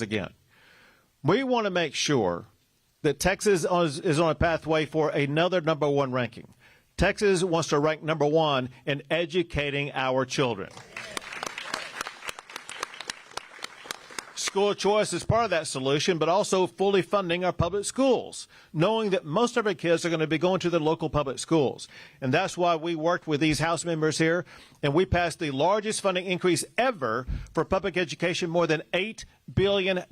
again. We want to make sure that Texas is on a pathway for another #1 ranking. Texas wants to rank #1 in educating our children. School choice is part of that solution, but also fully funding our public schools, knowing that most of our kids are going to be going to the local public schools. And that's why we worked with these House members here, and we passed the largest funding increase ever for public education, more than $8 billion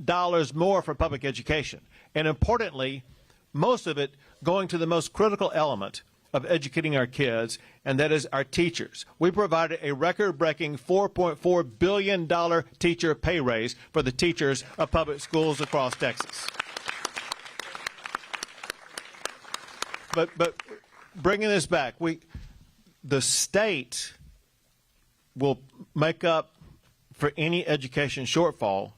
more for public education. And importantly, most of it going to the most critical element of educating our kids, and that is our teachers. We provided a record-breaking $4.4 billion teacher pay raise for the teachers of public schools across Texas. But bringing this back, the state will make up for any education shortfall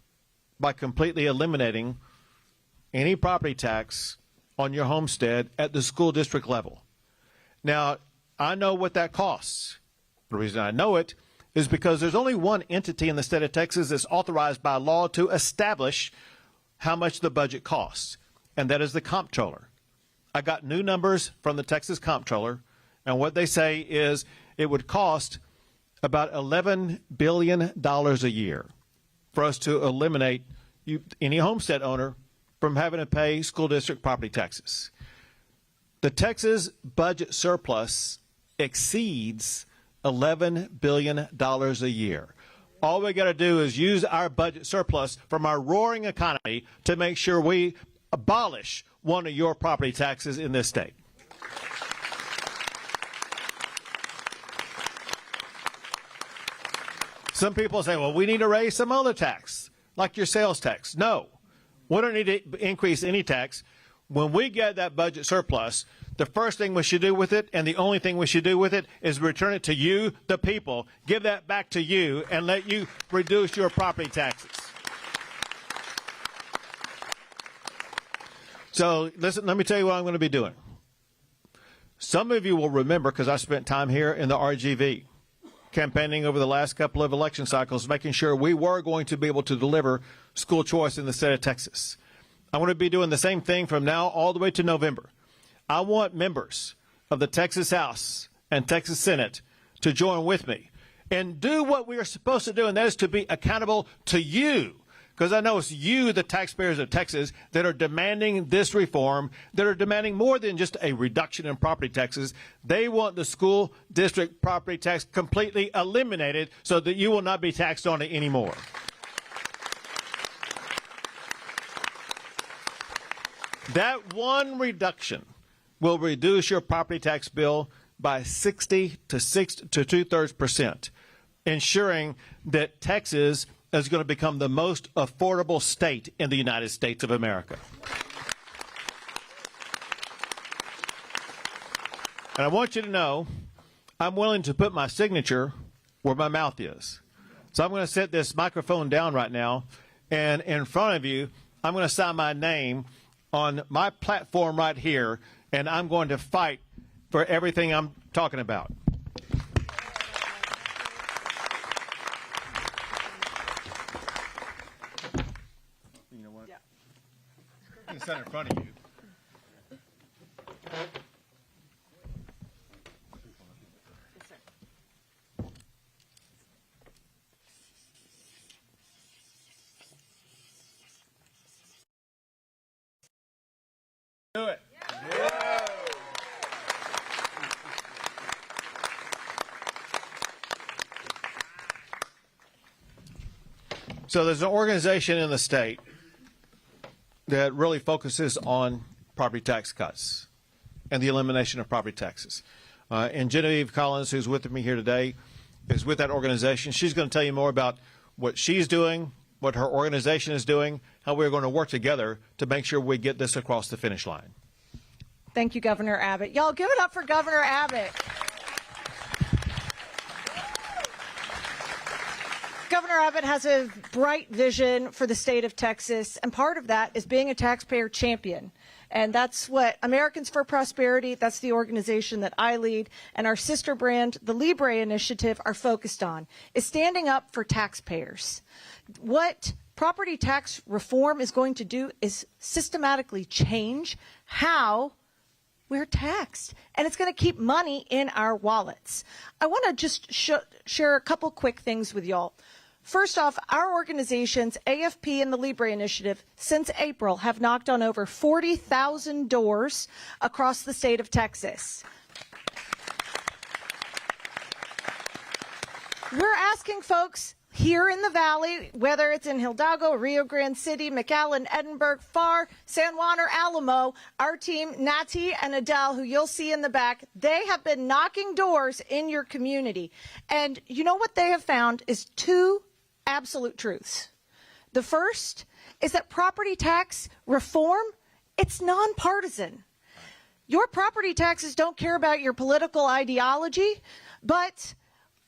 by completely eliminating any property tax on your homestead at the school district level. Now, I know what that costs. The reason I know it is because there's only one entity in the state of Texas that's authorized by law to establish how much the budget costs, and that is the comptroller. I got new numbers from the Texas comptroller, and what they say is it would cost about $11 billion a year for us to eliminate any homestead owner from having to pay school district property taxes. The Texas budget surplus exceeds $11 billion a year. All we got to do is use our budget surplus from our roaring economy to make sure we abolish one of your property taxes in this state. Some people say, well, we need to raise some other tax, like your sales tax. No, we don't need to increase any tax. When we get that budget surplus, the first thing we should do with it, and the only thing we should do with it, is return it to you, the people, give that back to you, and let you reduce your property taxes. So listen, let me tell you what I'm going to be doing. Some of you will remember, because I spent time here in the RGV, campaigning over the last couple of election cycles, making sure we were going to be able to deliver school choice in the state of Texas. I'm going to be doing the same thing from now all the way to November. I want members of the Texas House and Texas Senate to join with me and do what we are supposed to do, and that is to be accountable to you. Because I know it's you, the taxpayers of Texas, that are demanding this reform, that are demanding more than just a reduction in property taxes. They want the school district property tax completely eliminated so that you will not be taxed on it anymore. That one reduction will reduce your property tax bill by 60 to 2/3%, ensuring that Texas is going to become the most affordable state in the United States of America. And I want you to know I'm willing to put my signature where my mouth is. So I'm going to set this microphone down right now, and in front of you, I'm going to sign my name on my platform right here, and I'm going to fight for everything I'm talking about. You know what? Yeah. I'm going to stand in front of you. Do it. Yeah. So there's an organization in the state that really focuses on property tax cuts and the elimination of property taxes. And Genevieve Collins, who's with me here today, is with that organization. She's going to tell you more about what she's doing, what her organization is doing, how we're going to work together to make sure we get this across the finish line. Thank you, Governor Abbott. Y'all give it up for Governor Abbott. Governor Abbott has a bright vision for the state of Texas, and part of that is being a taxpayer champion. And that's what Americans for Prosperity, that's the organization that I lead, and our sister brand, the Libre Initiative, are focused on, is standing up for taxpayers. What property tax reform is going to do is systematically change how we're taxed, and it's going to keep money in our wallets. I want to just share a couple quick things with y'all. First off, our organizations, AFP and the Libre Initiative, since April have knocked on over 40,000 doors across the state of Texas. We're asking folks here in the Valley, whether it's in Hidalgo, Rio Grande City, McAllen, Edinburgh, Far, San Juan, or Alamo, our team, Natty and Adele, who you'll see in the back, they have been knocking doors in your community. And you know what they have found is two absolute truths. The first is that property tax reform, it's nonpartisan. Your property taxes don't care about your political ideology, but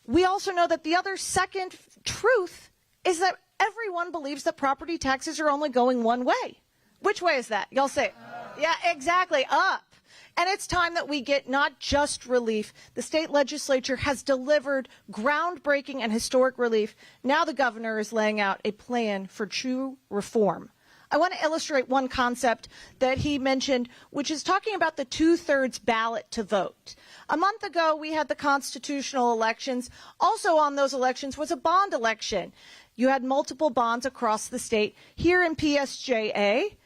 we also know that the other second truth is that everyone believes that property taxes are only going one way. Which way is that? Y'all say it. Yeah, exactly, up. And it's time that we get not just relief. The state legislature has delivered groundbreaking and historic relief. Now the governor is laying out a plan for true reform. I want to illustrate one concept that he mentioned, which is talking about the 2/3 ballot to vote. A month ago, we had the constitutional elections. Also on those elections was a bond election. You had multiple bonds across the state. Here in PSJA,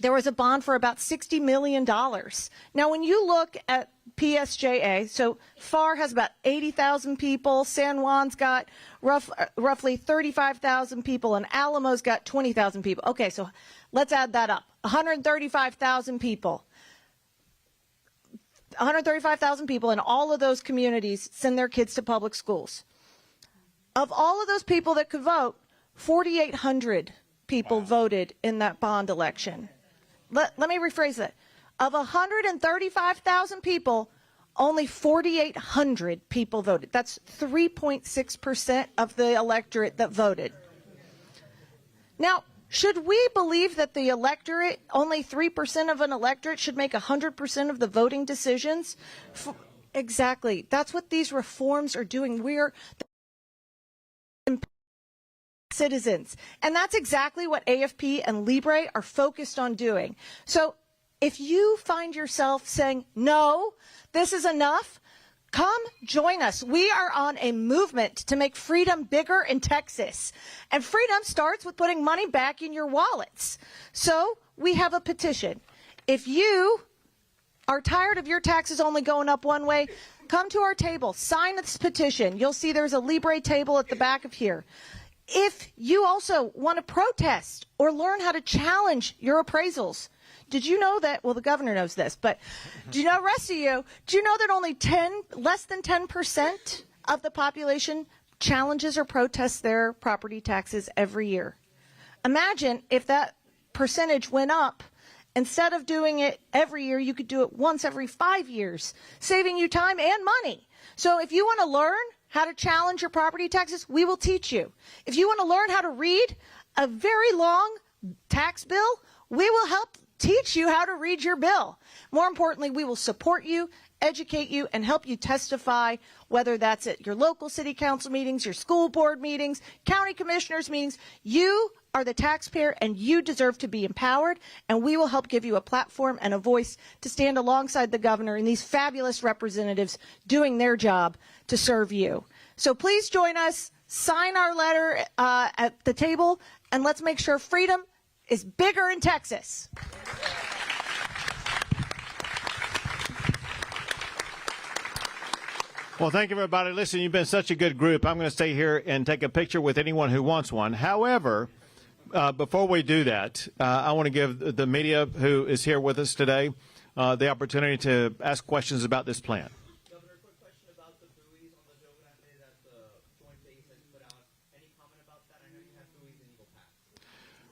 there was a bond for about $60 million. Now, when you look at PSJA, so FAR has about 80,000 people, San Juan's got roughly 35,000 people, and Alamo's got 20,000 people. Okay, so let's add that up. 135,000 people. 135,000 people in all of those communities send their kids to public schools. Of all of those people that could vote, 4,800 people voted in that bond election. Let me rephrase that. Of 135,000 people, only 4,800 people voted. That's 3.6% of the electorate that voted. Now, should we believe that the electorate, only 3% of an electorate, should make 100% of the voting decisions? Exactly. That's what these reforms are doing. We're citizens. And that's exactly what AFP and Libre are focused on doing. So if you find yourself saying, no, this is enough, come join us. We are on a movement to make freedom bigger in Texas. And freedom starts with putting money back in your wallets. So we have a petition. If you are tired of your taxes only going up one way, come to our table, sign this petition. You'll see there's a Libre table at the back of here. If you also want to protest or learn how to challenge your appraisals, did you know that, well, the governor knows this, but do you know, the rest of you, do you know that only less than 10% of the population challenges or protests their property taxes every year? Imagine if that percentage went up. Instead of doing it every year, you could do it once every 5 years, saving you time and money. So if you want to learn how to challenge your property taxes, we will teach you. If you want to learn how to read a very long tax bill, we will help teach you how to read your bill. More importantly, we will support you, educate you, and help you testify, whether that's at your local city council meetings, your school board meetings, county commissioners meetings. You are the taxpayer, and you deserve to be empowered, and we will help give you a platform and a voice to stand alongside the governor and these fabulous representatives doing their job to serve you. So please join us, sign our letter at the table, and let's make sure freedom is bigger in Texas. Well, thank you, everybody. Listen, you've been such a good group. I'm going to stay here and take a picture with anyone who wants one. However, before we do that, I want to give the media who is here with us today the opportunity to ask questions about this plan. Governor, quick question about the buoys on the Rio Grande that the Joint Base has put out. Any comment about that? I know you have buoys in Eagle Pass.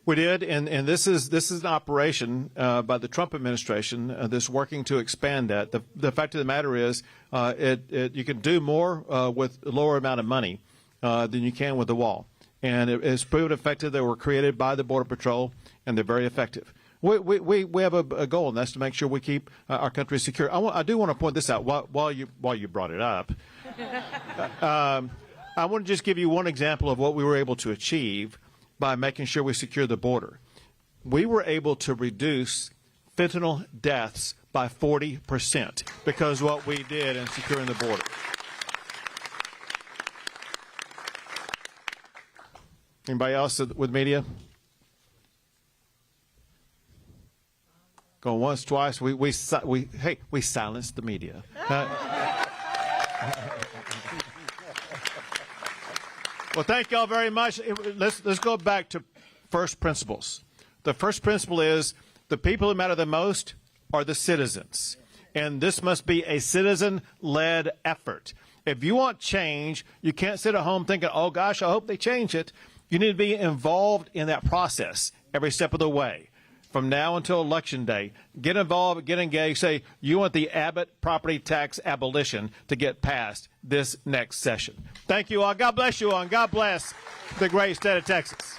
We did, and this is an operation by the Trump administration that's working to expand that. The fact of the matter is, you can do more with a lower amount of money than you can with the wall. And it's proven effective. They were created by the Border Patrol, and they're very effective. We have a goal, and that's to make sure we keep our country secure. I do want to point this out while you brought it up. I want to just give you one example of what we were able to achieve. by making sure we secure the border. We were able to reduce fentanyl deaths by 40% because of what we did in securing the border. Anybody else with media? Going once, twice. We silenced the media. Well, thank y'all very much. Let's go back to first principles. The first principle is the people who matter the most are the citizens. And this must be a citizen-led effort. If you want change, you can't sit at home thinking, oh, gosh, I hope they change it. You need to be involved in that process every step of the way. From now until Election Day, get involved, get engaged. Say, you want the Abbott property tax abolition to get passed this next session. Thank you all. God bless you all, and God bless the great state of Texas.